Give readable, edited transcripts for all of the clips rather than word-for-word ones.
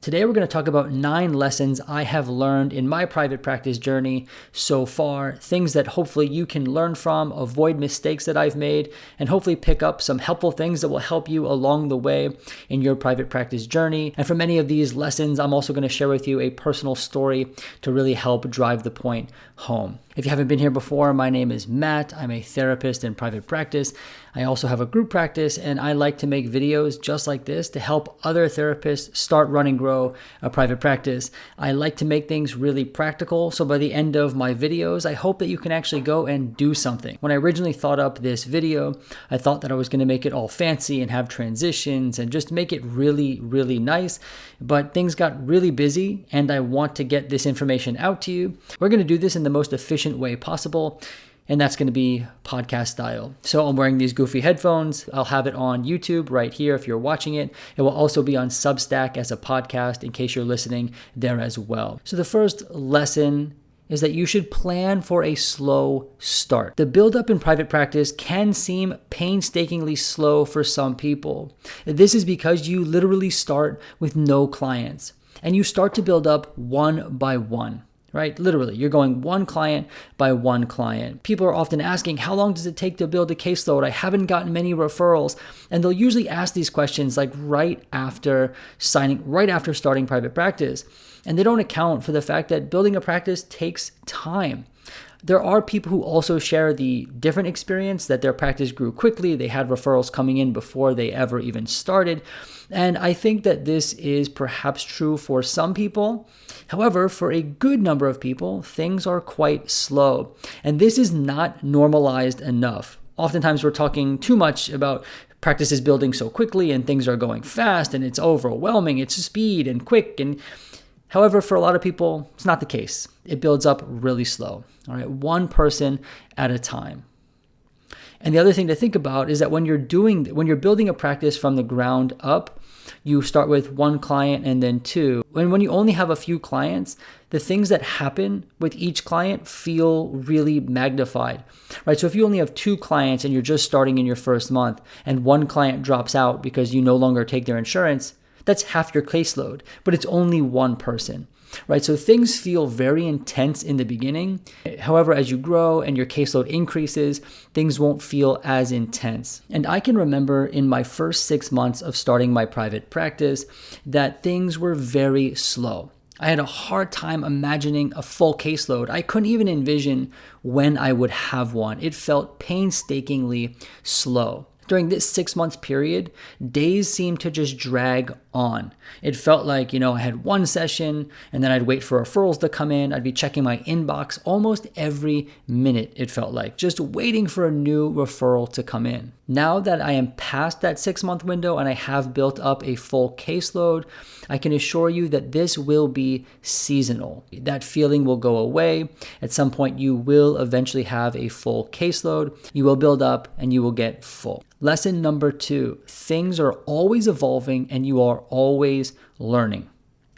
Today, we're going to talk about 9 lessons I have learned in my private practice journey so far, things that hopefully you can learn from, avoid mistakes that I've made, and hopefully pick up some helpful things that will help you along the way in your private practice journey. And for many of these lessons, I'm also going to share with you a personal story to really help drive the point home. If you haven't been here before, my name is Matt. I'm a therapist in private practice. I also have a group practice, and I like to make videos just like this to help other therapists start, run, and grow a private practice. I like to make things really practical, so by the end of my videos, I hope that you can actually go and do something. When I originally thought up this video, I thought that I was going to make it all fancy and have transitions and just make it really, really nice, but things got really busy, and I want to get this information out to you. We're going to do this in the most efficient way possible, and that's going to be podcast style. So I'm wearing these goofy headphones. I'll have it on YouTube right here if you're watching it. It will also be on Substack as a podcast in case you're listening there as well. So the first lesson is that you should plan for a slow start. The buildup in private practice can seem painstakingly slow for some people. This is because you literally start with no clients, and you start to build up one by one. Right? Literally, you're going one client by one client. People are often asking, how long does it take to build a caseload? I haven't gotten many referrals. And they'll usually ask these questions like right after starting private practice. And they don't account for the fact that building a practice takes time. There are people who also share the different experience that their practice grew quickly. They had referrals coming in before they ever even started. And I think that this is perhaps true for some people. However, for a good number of people, things are quite slow. And this is not normalized enough. Oftentimes we're talking too much about practices building so quickly and things are going fast and it's overwhelming. It's speed and quick. However, for a lot of people, it's not the case. It builds up really slow, all right, one person at a time. And the other thing to think about is that when you're building a practice from the ground up, you start with one client and then two. When you only have a few clients, the things that happen with each client feel really magnified, right? So if you only have 2 clients and you're just starting in your first month and one client drops out because you no longer take their insurance, that's half your caseload, but it's only one person, right? So things feel very intense in the beginning. However, as you grow and your caseload increases, things won't feel as intense. And I can remember in my first 6 months of starting my private practice that things were very slow. I had a hard time imagining a full caseload. I couldn't even envision when I would have one. It felt painstakingly slow. During this 6 month period, days seemed to just drag on. It felt like, I had one session and then I'd wait for referrals to come in. I'd be checking my inbox almost every minute, it felt like, just waiting for a new referral to come in. Now that I am past that 6 month window and I have built up a full caseload, I can assure you that this will be seasonal. That feeling will go away. At some point, you will eventually have a full caseload. You will build up and you will get full. Lesson number 2, things are always evolving and you are always learning.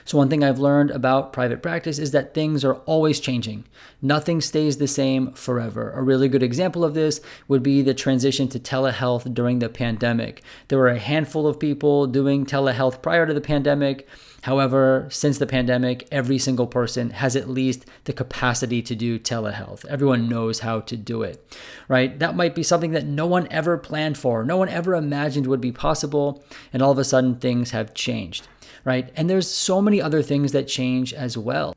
So one thing I've learned about private practice is that things are always changing. Nothing stays the same forever. A really good example of this would be the transition to telehealth during the pandemic. There were a handful of people doing telehealth prior to the pandemic. However, since the pandemic, every single person has at least the capacity to do telehealth. Everyone knows how to do it, right? That might be something that no one ever planned for, no one ever imagined would be possible, and all of a sudden things have changed. Right? And there's so many other things that change as well.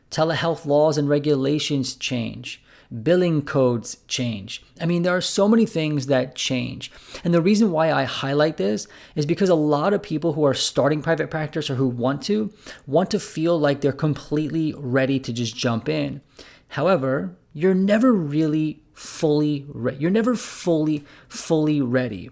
Telehealth laws and regulations change. Billing codes change. There are so many things that change. And the reason why I highlight this is because a lot of people who are starting private practice or who want to feel like they're completely ready to just jump in. However, you're never really fully ready. You're never fully ready,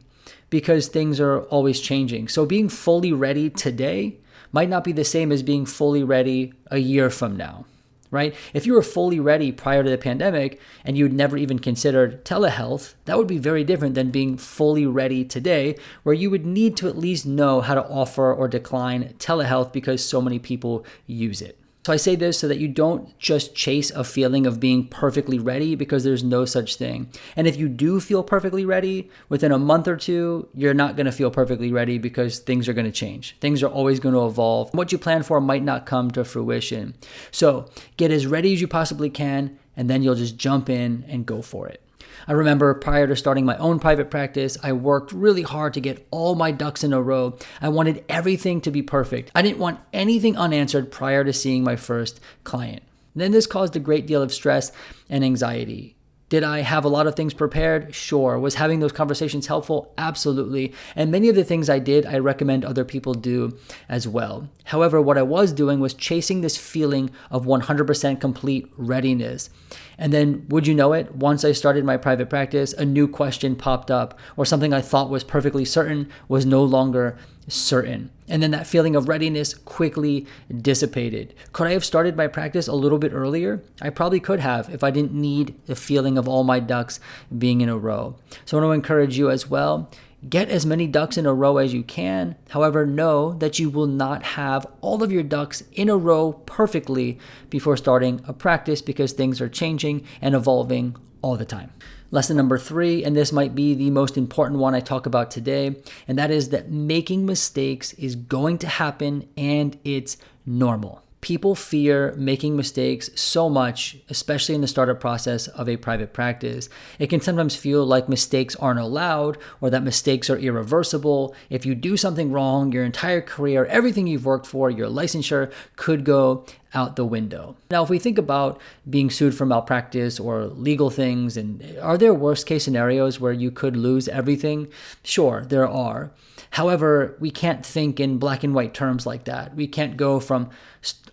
because things are always changing. So being fully ready today might not be the same as being fully ready a year from now, right? If you were fully ready prior to the pandemic and you'd never even considered telehealth, that would be very different than being fully ready today, where you would need to at least know how to offer or decline telehealth because so many people use it. So I say this so that you don't just chase a feeling of being perfectly ready, because there's no such thing. And if you do feel perfectly ready, within a month or two, you're not going to feel perfectly ready, because things are going to change. Things are always going to evolve. What you plan for might not come to fruition. So get as ready as you possibly can, and then you'll just jump in and go for it. I remember prior to starting my own private practice, I worked really hard to get all my ducks in a row. I wanted everything to be perfect. I didn't want anything unanswered prior to seeing my first client. Then this caused a great deal of stress and anxiety. Did I have a lot of things prepared? Sure. Was having those conversations helpful? Absolutely. And many of the things I did, I recommend other people do as well. However, what I was doing was chasing this feeling of 100% complete readiness. And then, would you know it, once I started my private practice, a new question popped up, or something I thought was perfectly certain was no longer certain. And then that feeling of readiness quickly dissipated. Could I have started my practice a little bit earlier? I probably could have, if I didn't need the feeling of all my ducks being in a row. So I want to encourage you as well. Get as many ducks in a row as you can. However, know that you will not have all of your ducks in a row perfectly before starting a practice, because things are changing and evolving all the time. Lesson number 3, and this might be the most important one I talk about today, and that is that making mistakes is going to happen and it's normal. People fear making mistakes so much, especially in the startup process of a private practice. It can sometimes feel like mistakes aren't allowed, or that mistakes are irreversible. If you do something wrong, your entire career, everything you've worked for, your licensure could go out the window. Now, if we think about being sued for malpractice or legal things, and are there worst case scenarios where you could lose everything? Sure, there are. However, we can't think in black and white terms like that. We can't go from,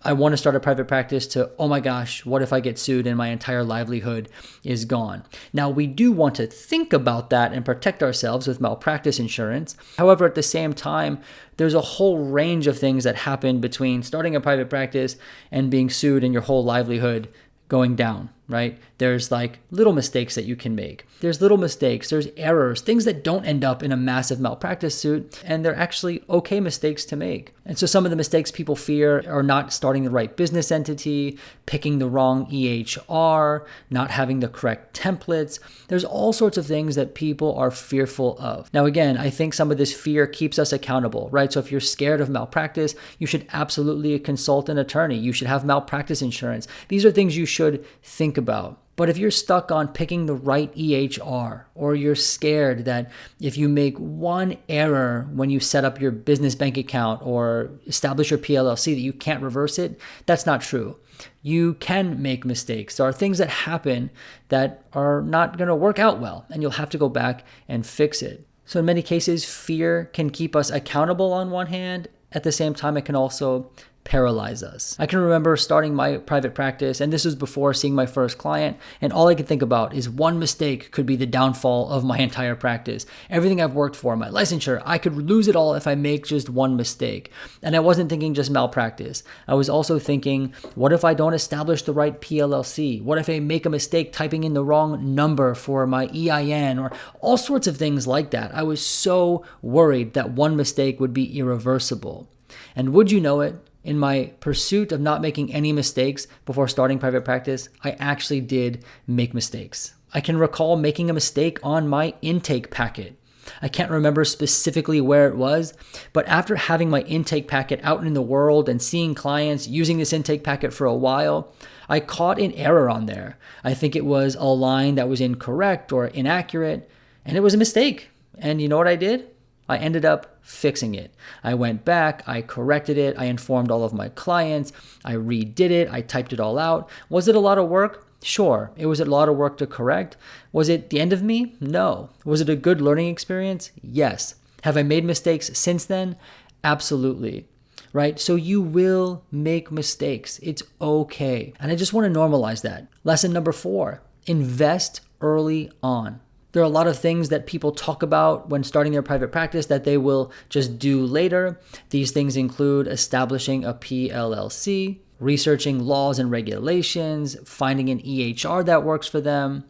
I want to start a private practice, to, oh my gosh, what if I get sued and my entire livelihood is gone? Now, we do want to think about that and protect ourselves with malpractice insurance. However, at the same time, there's a whole range of things that happen between starting a private practice and being sued and your whole livelihood going down, right? There's like little mistakes that you can make. There's little mistakes, there's errors, things that don't end up in a massive malpractice suit, and they're actually okay mistakes to make. And so some of the mistakes people fear are not starting the right business entity, picking the wrong EHR, not having the correct templates. There's all sorts of things that people are fearful of. Now, again, I think some of this fear keeps us accountable, right? So if you're scared of malpractice, you should absolutely consult an attorney. You should have malpractice insurance. These are things you should think about. But if you're stuck on picking the right EHR, or you're scared that if you make one error when you set up your business bank account or establish your PLLC that you can't reverse it, that's not true. You can make mistakes. There are things that happen that are not going to work out well, and you'll have to go back and fix it. So in many cases, fear can keep us accountable on one hand. At the same time, it can also paralyze us. I can remember starting my private practice, and this was before seeing my first client, and all I could think about is one mistake could be the downfall of my entire practice. Everything I've worked for, my licensure, I could lose it all if I make just one mistake. And I wasn't thinking just malpractice. I was also thinking, what if I don't establish the right PLLC? What if I make a mistake typing in the wrong number for my EIN, or all sorts of things like that? I was so worried that one mistake would be irreversible. And would you know it, in my pursuit of not making any mistakes before starting private practice, I actually did make mistakes. I can recall making a mistake on my intake packet. I can't remember specifically where it was, but after having my intake packet out in the world and seeing clients using this intake packet for a while, I caught an error on there. I think it was a line that was incorrect or inaccurate, and it was a mistake. And you know what I did? I ended up fixing it. I went back, I corrected it, I informed all of my clients, I redid it, I typed it all out. Was it a lot of work? Sure. It was a lot of work to correct. Was it the end of me? No. Was it a good learning experience? Yes. Have I made mistakes since then? Absolutely. Right? So you will make mistakes. It's okay. And I just want to normalize that. Lesson number 4, invest early on. There are a lot of things that people talk about when starting their private practice that they will just do later. These things include establishing a PLLC, researching laws and regulations, finding an EHR that works for them.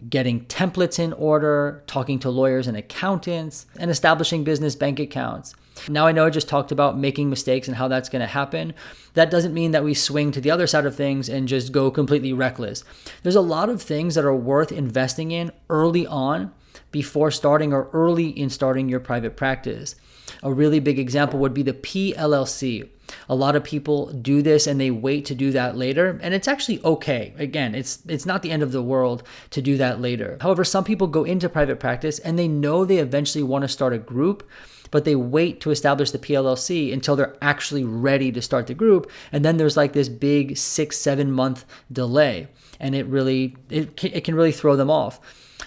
getting templates in order, talking to lawyers and accountants, and establishing business bank accounts. Now I know I just talked about making mistakes and how that's going to happen. That doesn't mean that we swing to the other side of things and just go completely reckless. There's a lot of things that are worth investing in early on before starting or early in starting your private practice. A really big example would be the PLLC. A lot of people do this and they wait to do that later, and it's actually okay. Again, it's not the end of the world to do that later. However, some people go into private practice and they know they eventually want to start a group, but they wait to establish the PLLC until they're actually ready to start the group. And then there's like this big 6-7 month delay, and it can really throw them off.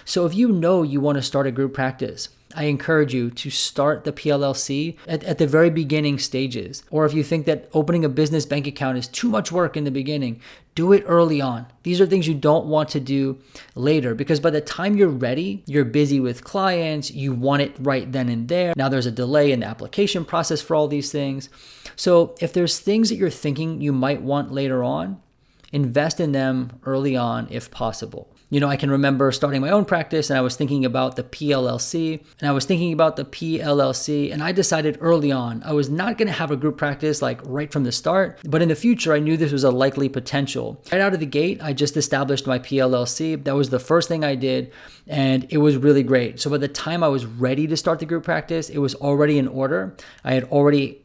So if you know you want to start a group practice, I encourage you to start the PLLC at the very beginning stages. Or if you think that opening a business bank account is too much work in the beginning, do it early on. These are things you don't want to do later, because by the time you're ready, you're busy with clients, you want it right then and there. Now there's a delay in the application process for all these things. So if there's things that you're thinking you might want later on, invest in them early on if possible. I can remember starting my own practice and I was thinking about the PLLC and I decided early on I was not going to have a group practice like right from the start, but in the future I knew this was a likely potential. Right out of the gate, I just established my PLLC. That was the first thing I did, and it was really great. So by the time I was ready to start the group practice, it was already in order. I had already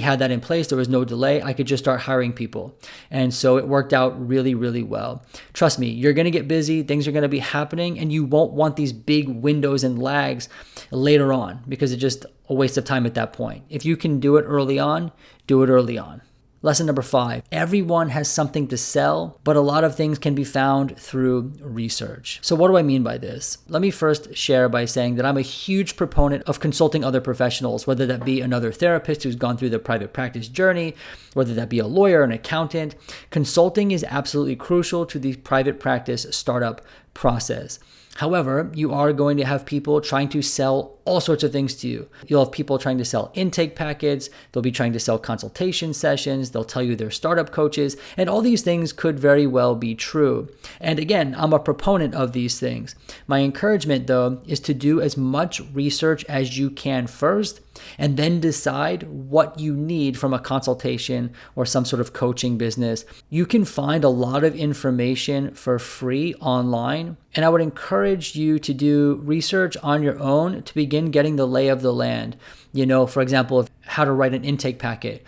had that in place. There was no delay. I could just start hiring people. And so it worked out really, really well. Trust me, you're going to get busy. Things are going to be happening, and you won't want these big windows and lags later on, because it's just a waste of time at that point. If you can do it early on, do it early on. Lesson number 5, everyone has something to sell, but a lot of things can be found through research. So what do I mean by this? Let me first share by saying that I'm a huge proponent of consulting other professionals, whether that be another therapist who's gone through the private practice journey, whether that be a lawyer, an accountant. Consulting is absolutely crucial to the private practice startup process. However, you are going to have people trying to sell all sorts of things to you. You'll have people trying to sell intake packets. They'll be trying to sell consultation sessions. They'll tell you they're startup coaches. And all these things could very well be true. And again, I'm a proponent of these things. My encouragement, though, is to do as much research as you can first, and then decide what you need from a consultation or some sort of coaching business. You can find a lot of information for free online, and I would encourage you to do research on your own to begin getting the lay of the land. For example, how to write an intake packet.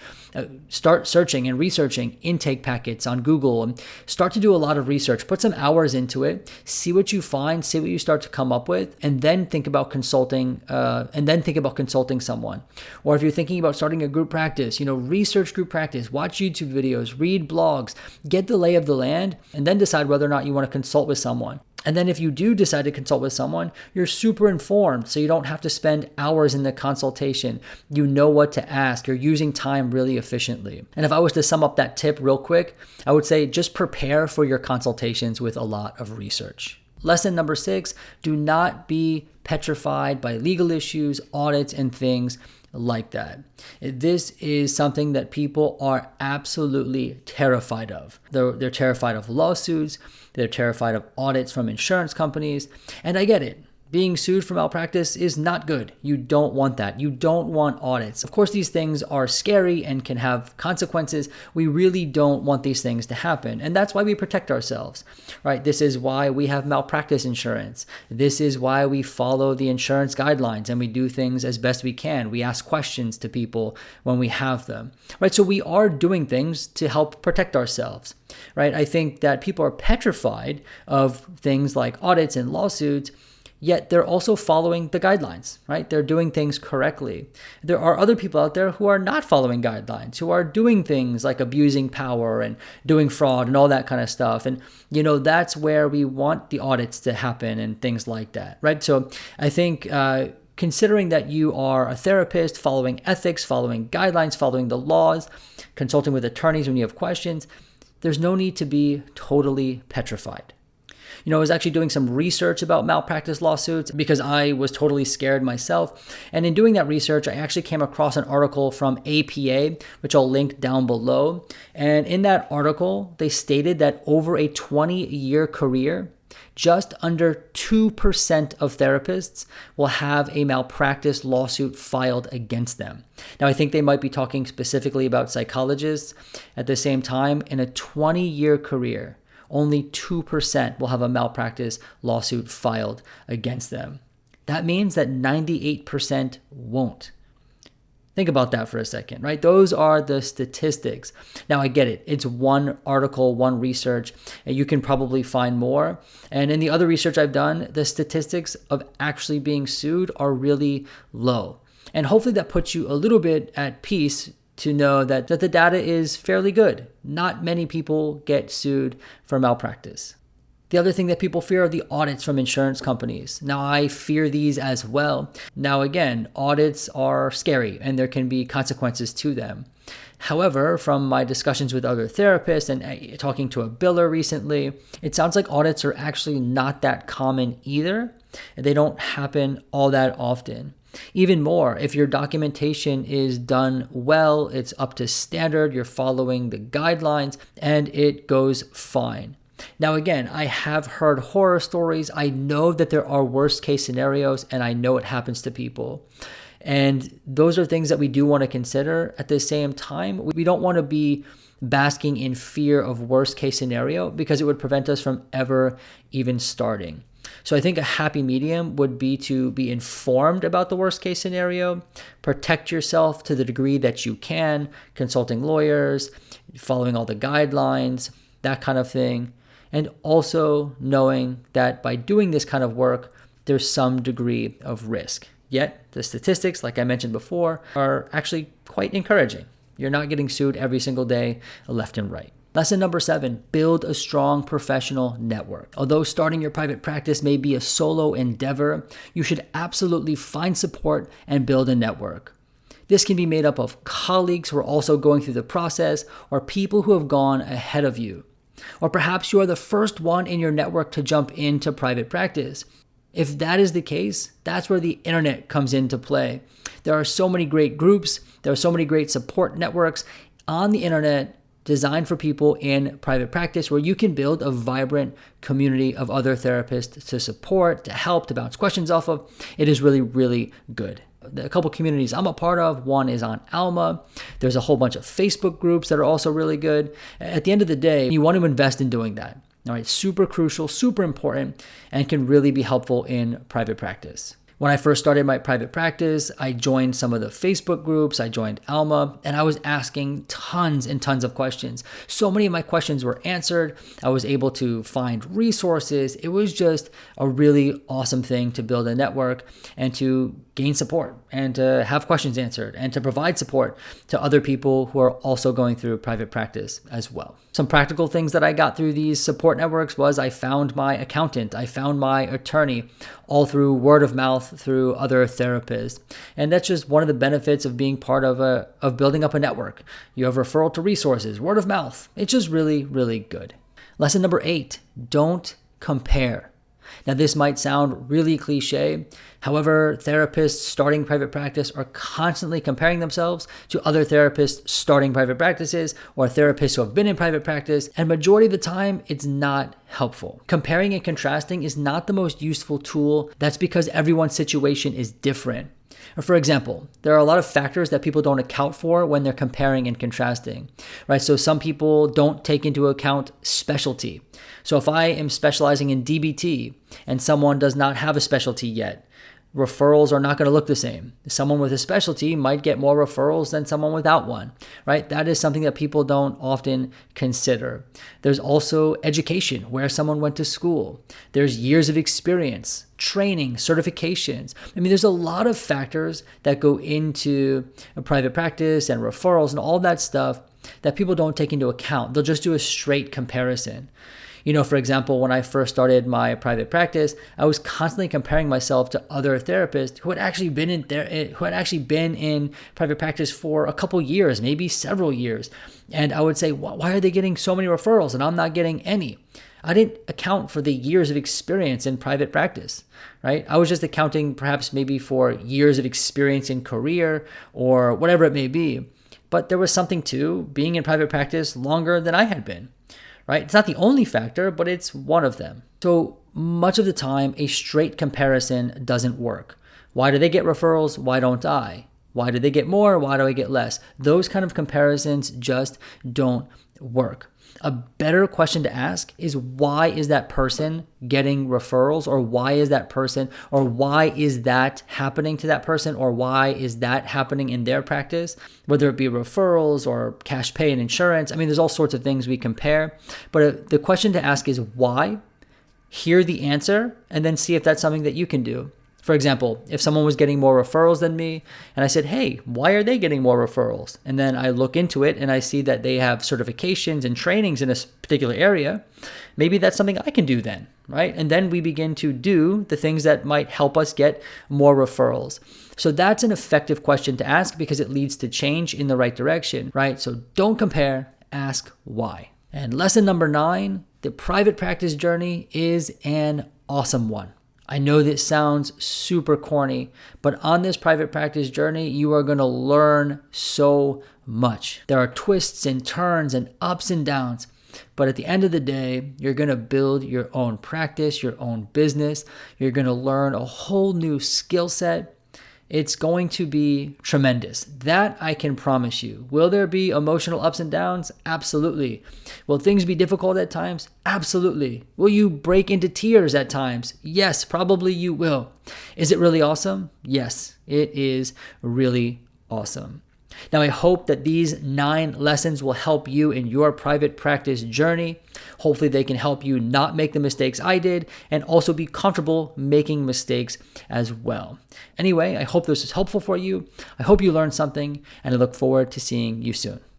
Start searching and researching intake packets on Google and start to do a lot of research. Put some hours into it, see what you find, see what you start to come up with, and then think about consulting someone. Or if you're thinking about starting a group practice, research group practice, watch YouTube videos, read blogs, get the lay of the land, and then decide whether or not you want to consult with someone. And then if you do decide to consult with someone, you're super informed, so you don't have to spend hours in the consultation. You know what to ask. You're using time really efficiently. And if I was to sum up that tip real quick, I would say just prepare for your consultations with a lot of research. Lesson number 6, do not be petrified by legal issues, audits, and things like that. This is something that people are absolutely terrified of. They're terrified of lawsuits. They're terrified of audits from insurance companies. And I get it. Being sued for malpractice is not good. You don't want that. You don't want audits. Of course, these things are scary and can have consequences. We really don't want these things to happen. And that's why we protect ourselves, right? This is why we have malpractice insurance. This is why we follow the insurance guidelines and we do things as best we can. We ask questions to people when we have them, right? So we are doing things to help protect ourselves, right? I think that people are petrified of things like audits and lawsuits, yet they're also following the guidelines, right? They're doing things correctly. There are other people out there who are not following guidelines, who are doing things like abusing power and doing fraud and all that kind of stuff. And, that's where we want the audits to happen and things like that, right? So I think considering that you are a therapist, following ethics, following guidelines, following the laws, consulting with attorneys when you have questions, there's no need to be totally petrified. I was actually doing some research about malpractice lawsuits because I was totally scared myself. And in doing that research, I actually came across an article from APA, which I'll link down below. And in that article, they stated that over a 20-year career, Just under 2% of therapists will have a malpractice lawsuit filed against them. Now, I think they might be talking specifically about psychologists. At the same time, in a 20-year career, only 2% will have a malpractice lawsuit filed against them. That means that 98% won't. Think about that for a second, right? Those are the statistics. Now, I get it. It's one article, one research, and you can probably find more. And in the other research I've done, the statistics of actually being sued are really low. And hopefully that puts you a little bit at peace to know that the data is fairly good. Not many people get sued for malpractice. The other thing that people fear are the audits from insurance companies. Now, I fear these as well. Now, again, audits are scary and there can be consequences to them. However, from my discussions with other therapists and talking to a biller recently, it sounds like audits are actually not that common either. They don't happen all that often. Even more, if your documentation is done well, it's up to standard, you're following the guidelines, and it goes fine. Now, again, I have heard horror stories. I know that there are worst case scenarios, and I know it happens to people. And those are things that we do want to consider. At the same time, we don't want to be basking in fear of worst case scenario because it would prevent us from ever even starting. So I think a happy medium would be to be informed about the worst case scenario, protect yourself to the degree that you can, consulting lawyers, following all the guidelines, that kind of thing. And also knowing that by doing this kind of work, there's some degree of risk. Yet the statistics, like I mentioned before, are actually quite encouraging. You're not getting sued every single day, left and right. Lesson number 7, build a strong professional network. Although starting your private practice may be a solo endeavor, you should absolutely find support and build a network. This can be made up of colleagues who are also going through the process or people who have gone ahead of you. Or perhaps you are the first one in your network to jump into private practice. If that is the case, that's where the internet comes into play. There are so many great groups, there are so many great support networks on the internet designed for people in private practice where you can build a vibrant community of other therapists to support, to help, to bounce questions off of. It is really, really good. A couple communities I'm a part of, one is on Alma. There's a whole bunch of Facebook groups that are also really good. At the end of the day, you want to invest in doing that. All right, super crucial, super important, and can really be helpful in private practice. When I first started my private practice, I joined some of the Facebook groups, I joined Alma, and I was asking tons and tons of questions. So many of my questions were answered. I was able to find resources. It was just a really awesome thing to build a network and to gain support and to have questions answered and to provide support to other people who are also going through private practice as well. Some practical things that I got through these support networks was I found my accountant, I found my attorney, all through word of mouth through other therapists. And that's just one of the benefits of being part of building up a network. You have referral to resources, word of mouth. It's just really, really good. Lesson number 8, don't compare. Now, this might sound really cliche. However, therapists starting private practice are constantly comparing themselves to other therapists starting private practices or therapists who have been in private practice, and majority of the time, it's not helpful. Comparing and contrasting is not the most useful tool. That's because everyone's situation is different. For example, there are a lot of factors that people don't account for when they're comparing and contrasting, right? So some people don't take into account specialty. So if I am specializing in DBT and someone does not have a specialty yet, referrals are not going to look the same. Someone with a specialty might get more referrals than someone without one, right? That is something that people don't often consider. There's also education, where someone went to school. There's years of experience, training, certifications. I mean, there's a lot of factors that go into a private practice and referrals and all that stuff that people don't take into account. They'll just do a straight comparison. You know, for example, when I first started my private practice, I was constantly comparing myself to other therapists who had actually been in private practice for a couple years, maybe several years. And I would say, why are they getting so many referrals and I'm not getting any? I didn't account for the years of experience in private practice, right? I was just accounting perhaps maybe for years of experience in career or whatever it may be. But there was something to being in private practice longer than I had been. right? It's not the only factor, but it's one of them. So much of the time, a straight comparison doesn't work. Why do they get referrals? Why don't I? Why do they get more? Why do I get less? Those kind of comparisons just don't work. A better question to ask is, why is that person getting referrals? Or why is that person, or why is that happening to that person? Or why is that happening in their practice? Whether it be referrals or cash pay and insurance. I mean, there's all sorts of things we compare. But the question to ask is why, hear the answer, and then see if that's something that you can do. For example, if someone was getting more referrals than me and I said, hey, why are they getting more referrals? And then I look into it and I see that they have certifications and trainings in a particular area, maybe that's something I can do then, right? And then we begin to do the things that might help us get more referrals. So that's an effective question to ask because it leads to change in the right direction, right? So don't compare, ask why. And lesson number 9, the private practice journey is an awesome one. I know this sounds super corny, but on this private practice journey, you are going to learn so much. There are twists and turns and ups and downs, but at the end of the day, you're going to build your own practice, your own business. You're going to learn a whole new skill set. It's going to be tremendous. That I can promise you. Will there be emotional ups and downs? Absolutely. Will things be difficult at times? Absolutely. Will you break into tears at times? Yes, probably you will. Is it really awesome? Yes, it is really awesome. Now, I hope that these 9 lessons will help you in your private practice journey. Hopefully, they can help you not make the mistakes I did and also be comfortable making mistakes as well. Anyway, I hope this was helpful for you. I hope you learned something, and I look forward to seeing you soon.